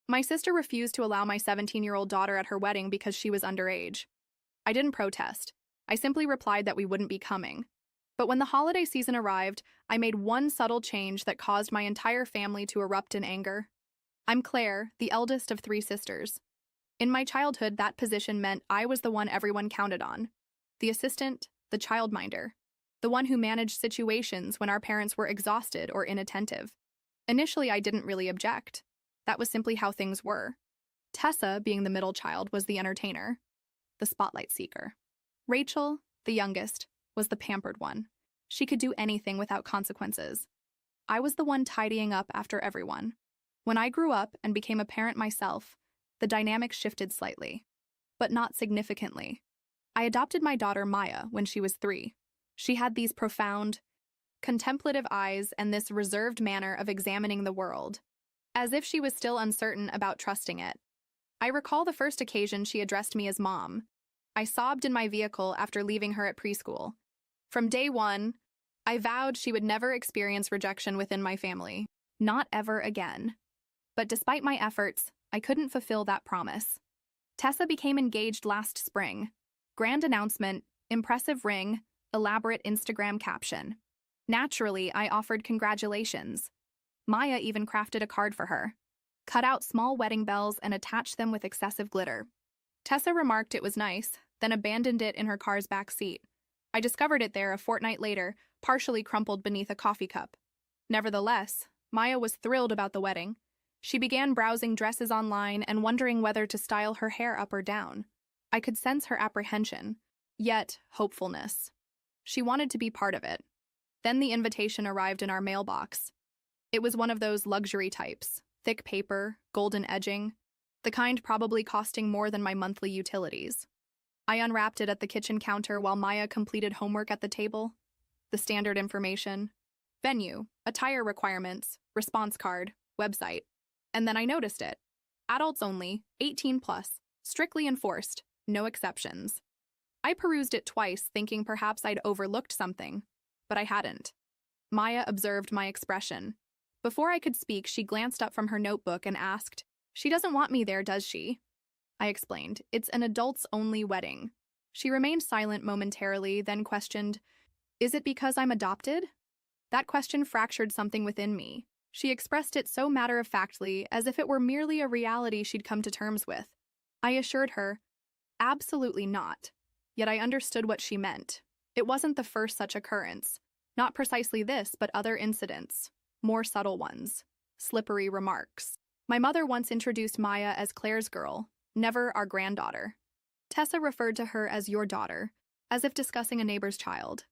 My sister refused to allow my 17-year-old daughter at her wedding because she was underage. I didn't protest. I simply replied that we wouldn't be coming. But when the holiday season arrived, I made one subtle change that caused my entire family to erupt in anger. I'm Claire, the eldest of three sisters. In my childhood, that position meant I was the one everyone counted on. The assistant, the childminder, the one who managed situations when our parents were exhausted or inattentive. Initially, I didn't really object. That was simply how things were. Tessa, being the middle child, was the entertainer, the spotlight seeker. Rachel, the youngest, was the pampered one. She could do anything without consequences. I was the one tidying up after everyone. When I grew up and became a parent myself, the dynamic shifted slightly, but not significantly. I adopted my daughter Maya when she was 3. She had these profound, contemplative eyes and this reserved manner of examining the world, as if she was still uncertain about trusting it. I recall the first occasion she addressed me as Mom. I sobbed in my vehicle after leaving her at preschool. From day one, I vowed she would never experience rejection within my family. Not ever again. But despite my efforts, I couldn't fulfill that promise. Tessa became engaged last spring. Grand announcement, impressive ring, elaborate Instagram caption. Naturally, I offered congratulations. Maya even crafted a card for her, cut out small wedding bells and attached them with excessive glitter. Tessa remarked it was nice, then abandoned it in her car's back seat. I discovered it there a fortnight later, partially crumpled beneath a coffee cup. Nevertheless, Maya was thrilled about the wedding. She began browsing dresses online and wondering whether to style her hair up or down. I could sense her apprehension, yet hopefulness. She wanted to be part of it. Then the invitation arrived in our mailbox. It was one of those luxury types, thick paper, golden edging, the kind probably costing more than my monthly utilities. I unwrapped it at the kitchen counter while Maya completed homework at the table. The standard information: venue, attire requirements, response card, website. And then I noticed it. Adults only, 18 plus, strictly enforced, no exceptions. I perused it twice, thinking perhaps I'd overlooked something, but I hadn't. Maya observed my expression. Before I could speak, she glanced up from her notebook and asked, "She doesn't want me there, does she?" I explained, "It's an adults-only wedding." She remained silent momentarily, then questioned, "Is it because I'm adopted?" That question fractured something within me. She expressed it so matter-of-factly, as if it were merely a reality she'd come to terms with. I assured her, absolutely not. Yet I understood what she meant. It wasn't the first such occurrence. Not precisely this, but other incidents. More subtle ones. Slippery remarks. My mother once introduced Maya as Claire's girl, never our granddaughter. Tessa referred to her as your daughter, as if discussing a neighbor's child.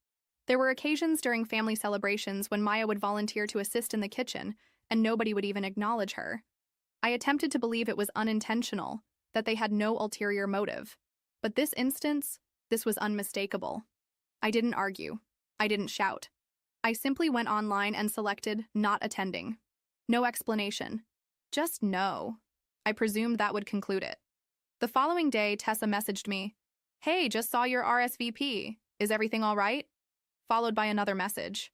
There were occasions during family celebrations when Maya would volunteer to assist in the kitchen, and nobody would even acknowledge her. I attempted to believe it was unintentional, that they had no ulterior motive. But this instance, this was unmistakable. I didn't argue. I didn't shout. I simply went online and selected not attending. No explanation. Just no. I presumed that would conclude it. The following day, Tessa messaged me, "Hey, just saw your RSVP. Is everything all right?" Followed by another message.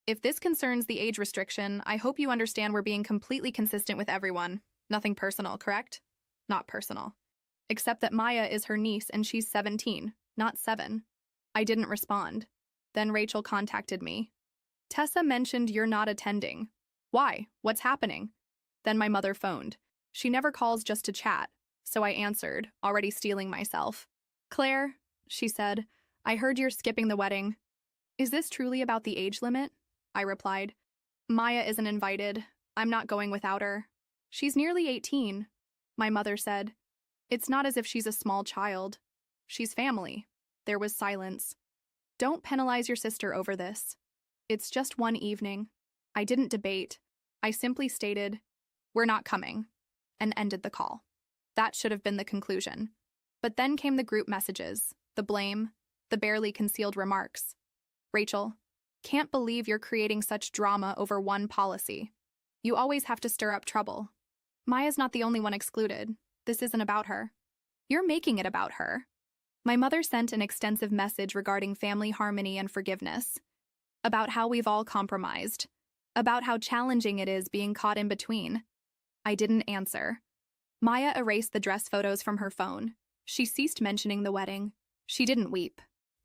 "If this concerns the age restriction, I hope you understand we're being completely consistent with everyone. Nothing personal, correct?" Not personal. Except that Maya is her niece and she's 17, not 7. I didn't respond. Then Rachel contacted me. "Tessa mentioned you're not attending. Why? What's happening?" Then my mother phoned. She never calls just to chat, so I answered, already steeling myself. "Claire," she said, "I heard you're skipping the wedding." "Is this truly about the age limit?" I replied. "Maya isn't invited. I'm not going without her. She's nearly 18. My mother said. "It's not as if she's a small child. She's family." There was silence. "Don't penalize your sister over this. It's just one evening." I didn't debate. I simply stated, "We're not coming," and ended the call. That should have been the conclusion. But then came the group messages, the blame, the barely concealed remarks. "Rachel, can't believe you're creating such drama over one policy. You always have to stir up trouble. Maya's not the only one excluded. This isn't about her. You're making it about her." My mother sent an extensive message regarding family harmony and forgiveness, about how we've all compromised, about how challenging it is being caught in between. I didn't answer. Maya erased the dress photos from her phone. She ceased mentioning the wedding. She didn't weep.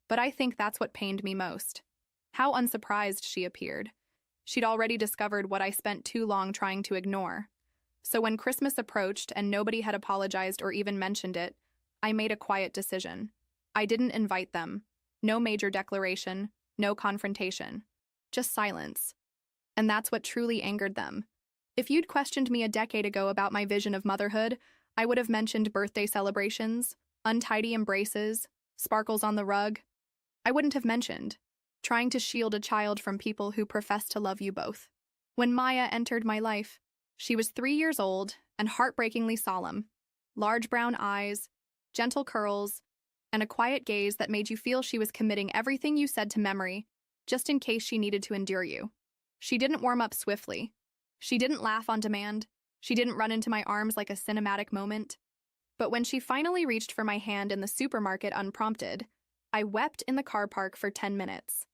But I think that's what pained me most. How unsurprised she appeared. She'd already discovered what I spent too long trying to ignore. So when Christmas approached and nobody had apologized or even mentioned it, I made a quiet decision. I didn't invite them. No major declaration, no confrontation. Just silence. And that's what truly angered them. If you'd questioned me a decade ago about my vision of motherhood, I would have mentioned birthday celebrations, untidy embraces, sparkles on the rug. I wouldn't have mentioned trying to shield a child from people who profess to love you both. When Maya entered my life, she was 3 years old and heartbreakingly solemn. Large brown eyes, gentle curls, and a quiet gaze that made you feel she was committing everything you said to memory, just in case she needed to endure you. She didn't warm up swiftly. She didn't laugh on demand. She didn't run into my arms like a cinematic moment. But when she finally reached for my hand in the supermarket unprompted, I wept in the car park for 10 minutes.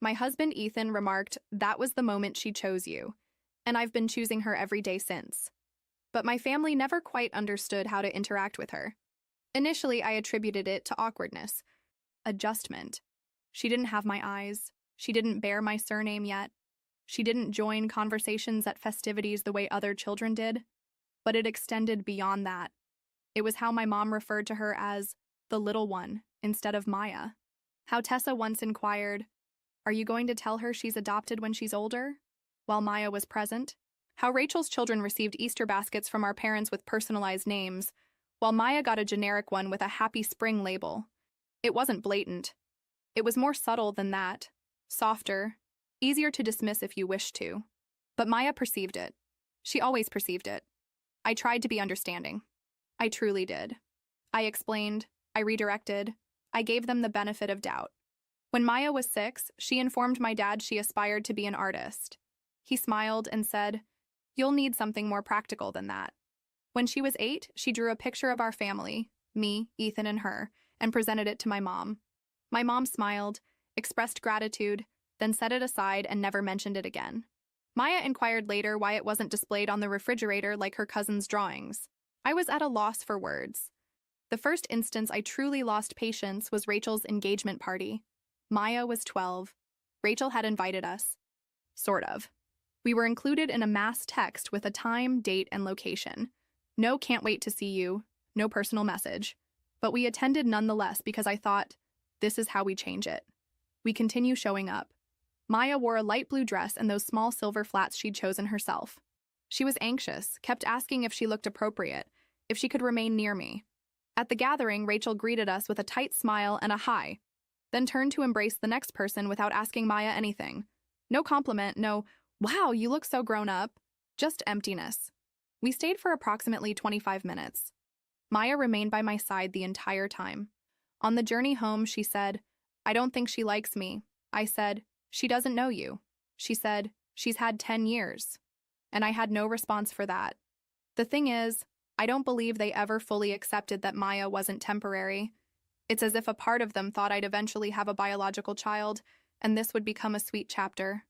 My husband Ethan remarked, "That was the moment she chose you," and I've been choosing her every day since. But my family never quite understood how to interact with her. Initially, I attributed it to awkwardness, adjustment. She didn't have my eyes. She didn't bear my surname yet. She didn't join conversations at festivities the way other children did. But it extended beyond that. It was how my mom referred to her as the little one instead of Maya. How Tessa once inquired, "Are you going to tell her she's adopted when she's older?" while Maya was present. How Rachel's children received Easter baskets from our parents with personalized names, while Maya got a generic one with a Happy Spring label. It wasn't blatant. It was more subtle than that, softer, easier to dismiss if you wished to. But Maya perceived it. She always perceived it. I tried to be understanding. I truly did. I explained, I redirected, I gave them the benefit of doubt. When Maya was 6, she informed my dad she aspired to be an artist. He smiled and said, "You'll need something more practical than that." When she was 8, she drew a picture of our family, me, Ethan, and her, and presented it to my mom. My mom smiled, expressed gratitude, then set it aside and never mentioned it again. Maya inquired later why it wasn't displayed on the refrigerator like her cousin's drawings. I was at a loss for words. The first instance I truly lost patience was Rachel's engagement party. Maya was 12. Rachel had invited us. Sort of. We were included in a mass text with a time, date, and location. No "can't wait to see you," no personal message. But we attended nonetheless because I thought, this is how we change it. We continue showing up. Maya wore a light blue dress and those small silver flats she'd chosen herself. She was anxious, kept asking if she looked appropriate, if she could remain near me. At the gathering, Rachel greeted us with a tight smile and a hi, then turned to embrace the next person without asking Maya anything. No compliment, no, "Wow, you look so grown up," just emptiness. We stayed for approximately 25 minutes. Maya remained by my side the entire time. On the journey home, she said, "I don't think she likes me." I said, "She doesn't know you." She said, "She's had 10 years. And I had no response for that. The thing is, I don't believe they ever fully accepted that Maya wasn't temporary. It's as if a part of them thought I'd eventually have a biological child, and this would become a sweet chapter.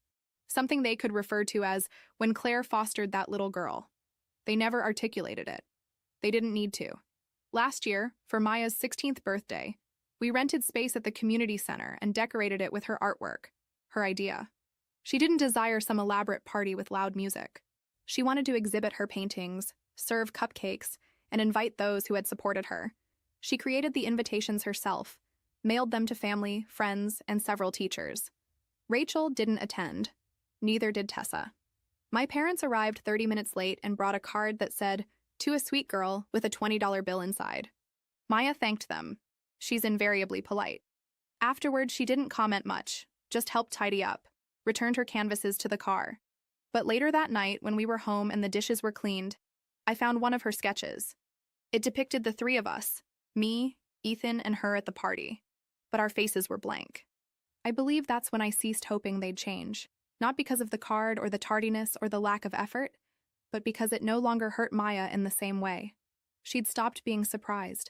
Something they could refer to as when Claire fostered that little girl. They never articulated it. They didn't need to. Last year, for Maya's 16th birthday, we rented space at the community center and decorated it with her artwork, her idea. She didn't desire some elaborate party with loud music. She wanted to exhibit her paintings, serve cupcakes, and invite those who had supported her. She created the invitations herself, mailed them to family, friends, and several teachers. Rachel didn't attend. Neither did Tessa. My parents arrived 30 minutes late and brought a card that said, "To a sweet girl," with a $20 bill inside. Maya thanked them. She's invariably polite. Afterward, she didn't comment much, just helped tidy up, returned her canvases to the car. But later that night, when we were home and the dishes were cleaned, I found one of her sketches. It depicted the 3 of us, me, Ethan, and her at the party. But our faces were blank. I believe that's when I ceased hoping they'd change. Not because of the card or the tardiness or the lack of effort, but because it no longer hurt Maya in the same way. She'd stopped being surprised.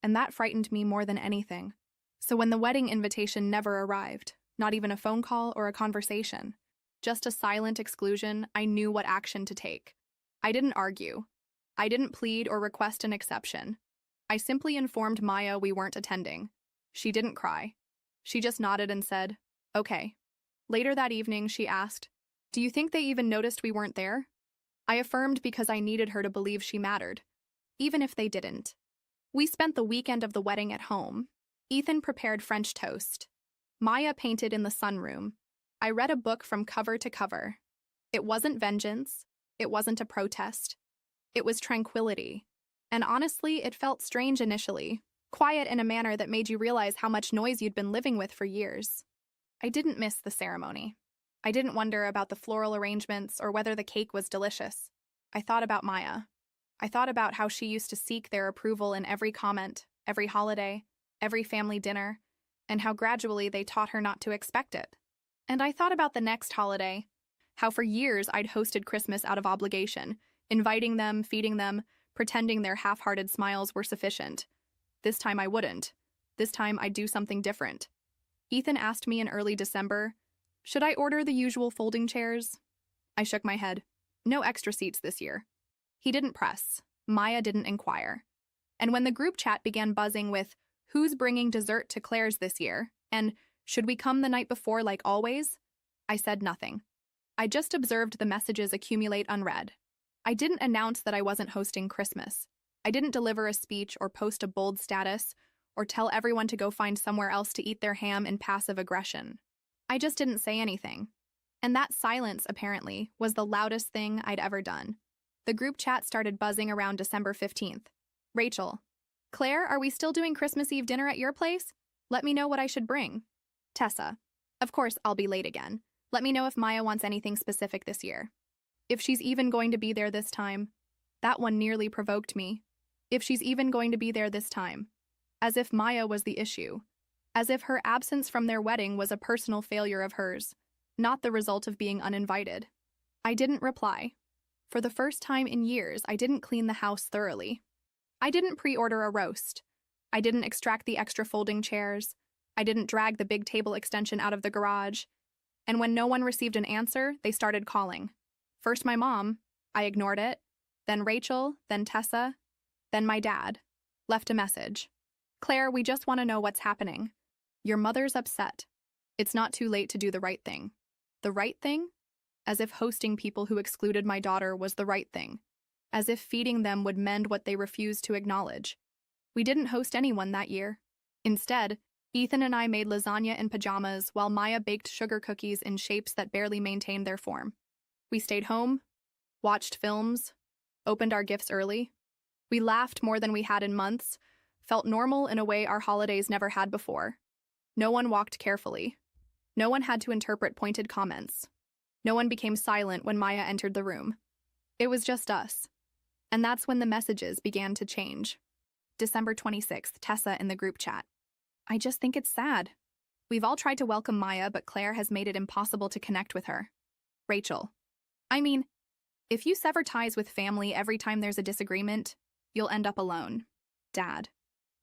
And that frightened me more than anything. So when the wedding invitation never arrived, not even a phone call or a conversation, just a silent exclusion, I knew what action to take. I didn't argue. I didn't plead or request an exception. I simply informed Maya we weren't attending. She didn't cry. She just nodded and said, "Okay." Later that evening, she asked, "Do you think they even noticed we weren't there?" I affirmed because I needed her to believe she mattered, even if they didn't. We spent the weekend of the wedding at home. Ethan prepared French toast. Maya painted in the sunroom. I read a book from cover to cover. It wasn't vengeance. It wasn't a protest. It was tranquility. And honestly, it felt strange initially, quiet in a manner that made you realize how much noise you'd been living with for years. I didn't miss the ceremony. I didn't wonder about the floral arrangements or whether the cake was delicious. I thought about Maya. I thought about how she used to seek their approval in every comment, every holiday, every family dinner, and how gradually they taught her not to expect it. And I thought about the next holiday, how for years I'd hosted Christmas out of obligation, inviting them, feeding them, pretending their half-hearted smiles were sufficient. This time I wouldn't. This time I'd do something different. Ethan asked me in early December, "Should I order the usual folding chairs?" I shook my head. No extra seats this year. He didn't press. Maya didn't inquire. And when the group chat began buzzing with, "Who's bringing dessert to Claire's this year?" and "Should we come the night before like always?" I said nothing. I just observed the messages accumulate unread. I didn't announce that I wasn't hosting Christmas. I didn't deliver a speech or post a bold status or tell everyone to go find somewhere else to eat their ham in passive aggression. I just didn't say anything. And that silence, apparently, was the loudest thing I'd ever done. The group chat started buzzing around December 15th. Rachel: "Claire, are we still doing Christmas Eve dinner at your place? Let me know what I should bring." Tessa: "Of course, I'll be late again. Let me know if Maya wants anything specific this year. If she's even going to be there this time." That one nearly provoked me. If she's even going to be there this time. As if Maya was the issue. As if her absence from their wedding was a personal failure of hers, not the result of being uninvited. I didn't reply. For the first time in years, I didn't clean the house thoroughly. I didn't pre-order a roast. I didn't extract the extra folding chairs. I didn't drag the big table extension out of the garage. And when no one received an answer, they started calling. First my mom. I ignored it. Then Rachel, then Tessa, then my dad. Left a message. "Claire, we just want to know what's happening. Your mother's upset. It's not too late to do the right thing." The right thing? As if hosting people who excluded my daughter was the right thing. As if feeding them would mend what they refused to acknowledge. We didn't host anyone that year. Instead, Ethan and I made lasagna in pajamas while Maya baked sugar cookies in shapes that barely maintained their form. We stayed home, watched films, opened our gifts early. We laughed more than we had in months, felt normal in a way our holidays never had before. No one walked carefully. No one had to interpret pointed comments. No one became silent when Maya entered the room. It was just us. And that's when the messages began to change. December 26th, Tessa in the group chat: "I just think it's sad. We've all tried to welcome Maya, but Claire has made it impossible to connect with her." Rachel: "I mean, if you sever ties with family every time there's a disagreement, you'll end up alone." Dad: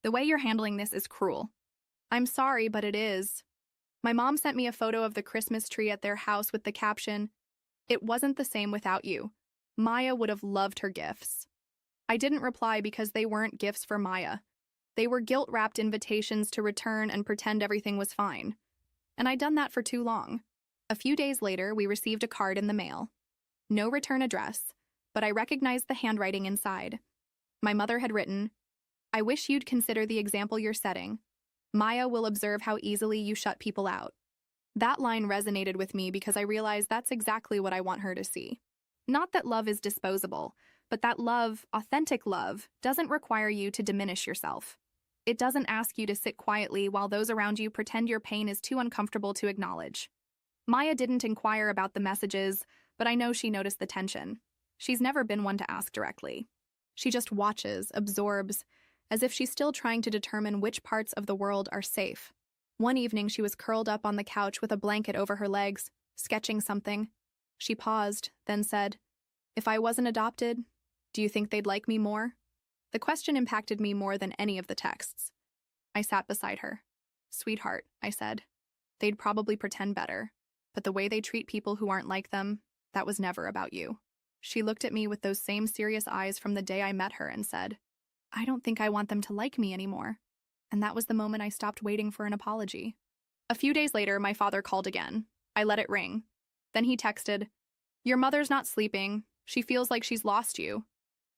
"The way you're handling this is cruel." "I'm sorry, but it is." My mom sent me a photo of the Christmas tree at their house with the caption, "It wasn't the same without you. Maya would have loved her gifts." I didn't reply because they weren't gifts for Maya. They were guilt-wrapped invitations to return and pretend everything was fine. And I'd done that for too long. A few days later, we received a card in the mail. No return address, but I recognized the handwriting inside. My mother had written, "I wish you'd consider the example you're setting. Maya will observe how easily you shut people out." That line resonated with me because I realized that's exactly what I want her to see. Not that love is disposable, but that love, authentic love, doesn't require you to diminish yourself. It doesn't ask you to sit quietly while those around you pretend your pain is too uncomfortable to acknowledge. Maya didn't inquire about the messages, but I know she noticed the tension. She's never been one to ask directly. She just watches, absorbs, as if she's still trying to determine which parts of the world are safe. One evening, she was curled up on the couch with a blanket over her legs, sketching something. She paused, then said, "If I wasn't adopted, do you think they'd like me more?" The question impacted me more than any of the texts. I sat beside her. "Sweetheart," I said, "they'd probably pretend better, but the way they treat people who aren't like them, that was never about you." She looked at me with those same serious eyes from the day I met her and said, "I don't think I want them to like me anymore." And that was the moment I stopped waiting for an apology. A few days later, my father called again. I let it ring. Then he texted, "Your mother's not sleeping. She feels like she's lost you.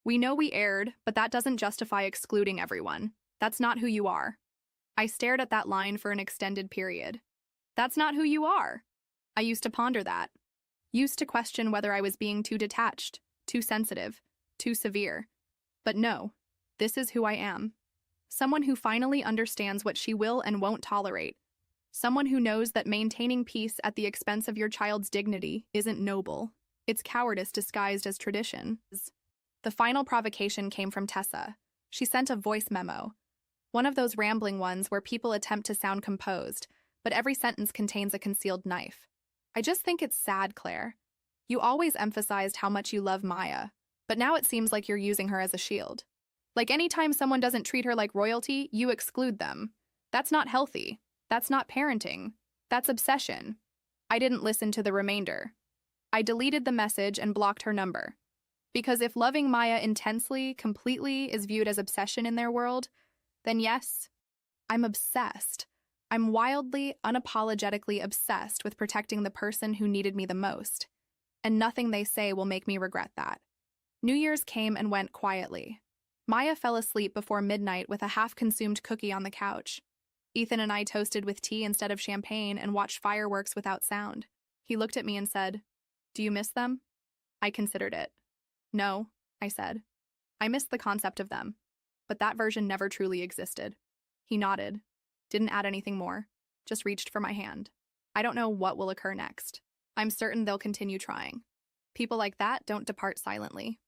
We know we erred, but that doesn't justify excluding everyone. That's not who you are." I stared at that line for an extended period. That's not who you are. I used to ponder that. Used to question whether I was being too detached, too sensitive, too severe. But no, this is who I am. Someone who finally understands what she will and won't tolerate. Someone who knows that maintaining peace at the expense of your child's dignity isn't noble. It's cowardice disguised as tradition. The final provocation came from Tessa. She sent a voice memo. One of those rambling ones where people attempt to sound composed, but every sentence contains a concealed knife. "I just think it's sad, Claire. You always emphasized how much you love Maya, but now it seems like you're using her as a shield. Like anytime someone doesn't treat her like royalty, you exclude them. That's not healthy. That's not parenting. That's obsession." I didn't listen to the remainder. I deleted the message and blocked her number. Because if loving Maya intensely, completely, is viewed as obsession in their world, then yes, I'm obsessed. I'm wildly, unapologetically obsessed with protecting the person who needed me the most. And nothing they say will make me regret that. New Year's came and went quietly. Maya fell asleep before midnight with a half-consumed cookie on the couch. Ethan and I toasted with tea instead of champagne and watched fireworks without sound. He looked at me and said, "Do you miss them?" I considered it. "No," I said. "I miss the concept of them. But that version never truly existed." He nodded, didn't add anything more, just reached for my hand. I don't know what will occur next. I'm certain they'll continue trying. People like that don't depart silently.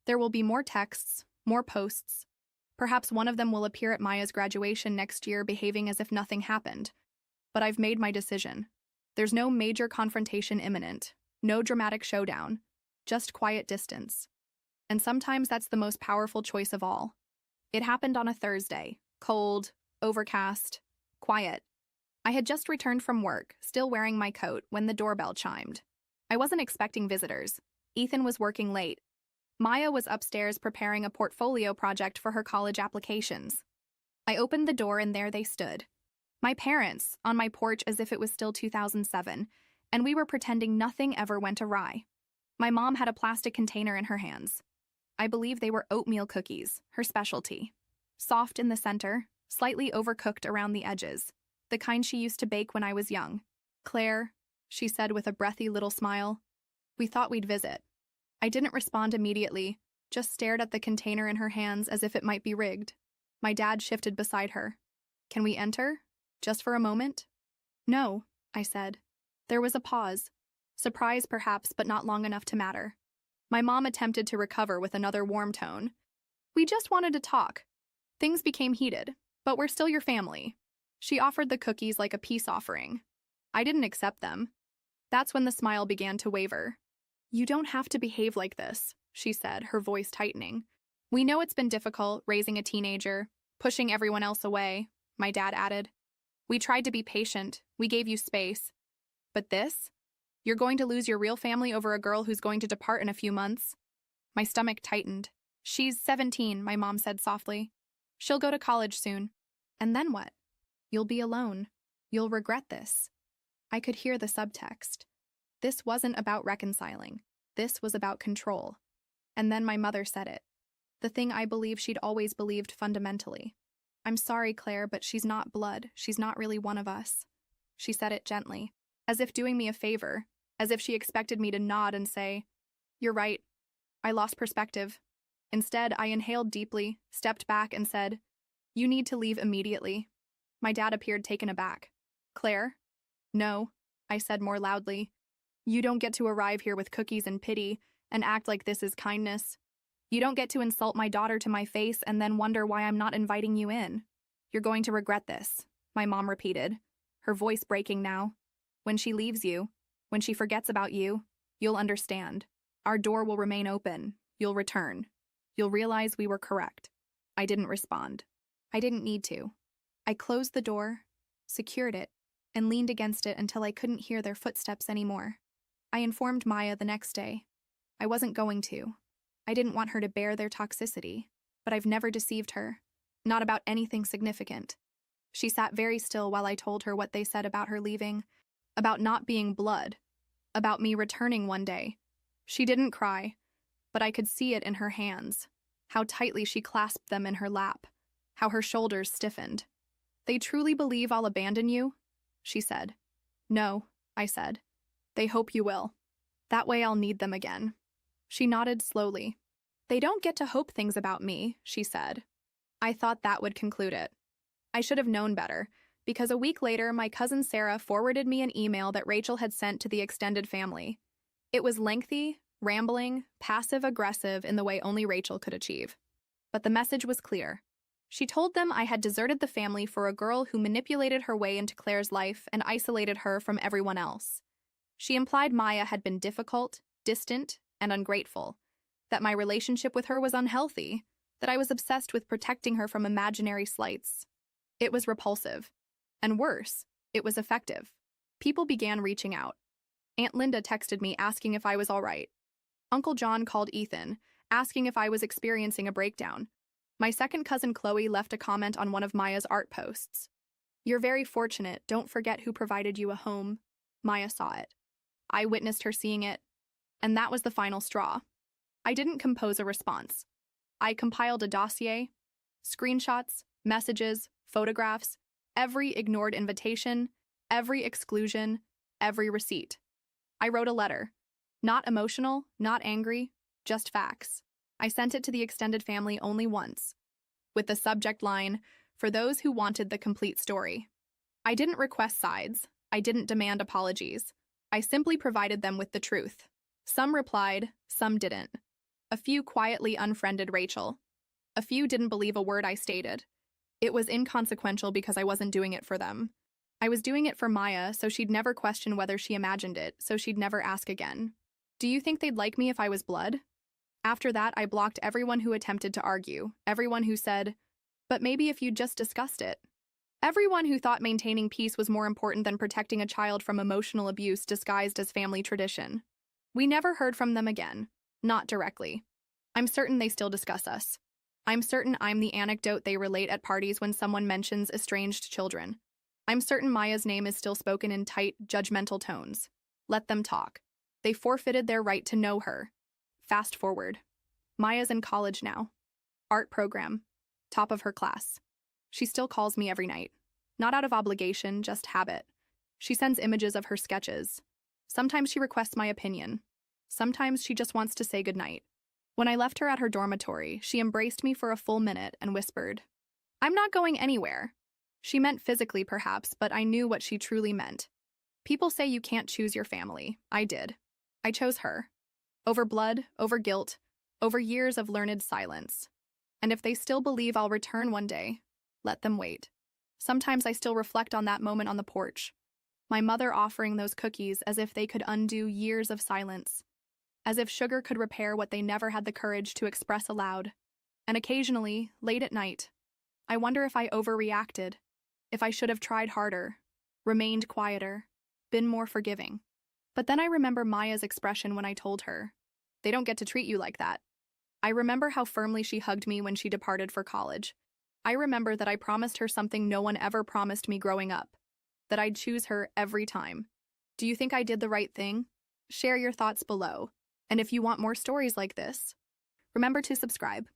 There will be more texts, more posts. Perhaps one of them will appear at Maya's graduation next year behaving as if nothing happened. But I've made my decision. There's no major confrontation imminent, no dramatic showdown, just quiet distance. And sometimes that's the most powerful choice of all. It happened on a Thursday, cold, overcast, quiet. I had just returned from work, still wearing my coat, when the doorbell chimed. I wasn't expecting visitors. Ethan was working late. Maya was upstairs preparing a portfolio project for her college applications. I opened the door and there they stood. My parents, on my porch as if it was still 2007, and we were pretending nothing ever went awry. My mom had a plastic container in her hands. I believe they were oatmeal cookies, her specialty. Soft in the center, slightly overcooked around the edges, the kind she used to bake when I was young. "Claire," she said with a breathy little smile, "we thought we'd visit." I didn't respond immediately, just stared at the container in her hands as if it might be rigged. My dad shifted beside her. "Can we enter? Just for a moment?" "No," I said. There was a pause. Surprise perhaps, but not long enough to matter. My mom attempted to recover with another warm tone. "We just wanted to talk. Things became heated, but we're still your family." She offered the cookies like a peace offering. I didn't accept them. That's when the smile began to waver. "You don't have to behave like this," she said, her voice tightening. "We know it's been difficult, raising a teenager, pushing everyone else away," my dad added. "We tried to be patient, we gave you space. But this? You're going to lose your real family over a girl who's going to depart in a few months?" My stomach tightened. "She's 17, my mom said softly. "She'll go to college soon. And then what? You'll be alone. You'll regret this." I could hear the subtext. This wasn't about reconciling. This was about control. And then my mother said it. The thing I believe she'd always believed fundamentally. "I'm sorry, Claire, but she's not blood. She's not really one of us." She said it gently, as if doing me a favor, as if she expected me to nod and say, "You're right." I lost perspective. Instead, I inhaled deeply, stepped back, and said, "You need to leave immediately." My dad appeared taken aback. "Claire?" "No," I said more loudly. "You don't get to arrive here with cookies and pity and act like this is kindness. You don't get to insult my daughter to my face and then wonder why I'm not inviting you in. You're going to regret this," my mom repeated, her voice breaking now. "When she leaves you, when she forgets about you, you'll understand. Our door will remain open. You'll return. You'll realize we were correct." I didn't respond. I didn't need to. I closed the door, secured it, and leaned against it until I couldn't hear their footsteps anymore. I informed Maya the next day. I wasn't going to. I didn't want her to bear their toxicity, but I've never deceived her. Not about anything significant. She sat very still while I told her what they said about her leaving, about not being blood, about me returning one day. She didn't cry, but I could see it in her hands, how tightly she clasped them in her lap, how her shoulders stiffened. They truly believe I'll abandon you? She said. No, I said. They hope you will. That way I'll need them again. She nodded slowly. They don't get to hope things about me, she said. I thought that would conclude it. I should have known better, because a week later my cousin Sarah forwarded me an email that Rachel had sent to the extended family. It was lengthy, rambling, passive-aggressive in the way only Rachel could achieve. But the message was clear. She told them I had deserted the family for a girl who manipulated her way into Claire's life and isolated her from everyone else. She implied Maya had been difficult, distant, and ungrateful, that my relationship with her was unhealthy, that I was obsessed with protecting her from imaginary slights. It was repulsive. And worse, it was effective. People began reaching out. Aunt Linda texted me asking if I was all right. Uncle John called Ethan, asking if I was experiencing a breakdown. My second cousin Chloe left a comment on one of Maya's art posts. You're very fortunate, don't forget who provided you a home. Maya saw it. I witnessed her seeing it. And that was the final straw. I didn't compose a response. I compiled a dossier, screenshots, messages, photographs, every ignored invitation, every exclusion, every receipt. I wrote a letter. Not emotional, not angry, just facts. I sent it to the extended family only once, with the subject line, for those who wanted the complete story. I didn't request sides. I didn't demand apologies. I simply provided them with the truth. Some replied, some didn't. A few quietly unfriended Rachel. A few didn't believe a word I stated. It was inconsequential because I wasn't doing it for them. I was doing it for Maya, so she'd never question whether she imagined it, so she'd never ask again. Do you think they'd like me if I was blood? After that, I blocked everyone who attempted to argue, everyone who said, but maybe if you'd just discussed it. Everyone who thought maintaining peace was more important than protecting a child from emotional abuse disguised as family tradition. We never heard from them again, not directly. I'm certain they still discuss us. I'm certain I'm the anecdote they relate at parties when someone mentions estranged children. I'm certain Maya's name is still spoken in tight, judgmental tones. Let them talk. They forfeited their right to know her. Fast forward. Maya's in college now. Art program. Top of her class. She still calls me every night. Not out of obligation, just habit. She sends images of her sketches. Sometimes she requests my opinion. Sometimes she just wants to say goodnight. When I left her at her dormitory, she embraced me for a full minute and whispered, I'm not going anywhere. She meant physically, perhaps, but I knew what she truly meant. People say you can't choose your family. I did. I chose her. Over blood, over guilt, over years of learned silence. And if they still believe I'll return one day, let them wait. Sometimes I still reflect on that moment on the porch. My mother offering those cookies as if they could undo years of silence. As if sugar could repair what they never had the courage to express aloud. And occasionally, late at night, I wonder if I overreacted, if I should have tried harder, remained quieter, been more forgiving. But then I remember Maya's expression when I told her, they don't get to treat you like that. I remember how firmly she hugged me when she departed for college. I remember that I promised her something no one ever promised me growing up, that I'd choose her every time. Do you think I did the right thing? Share your thoughts below. And if you want more stories like this, remember to subscribe.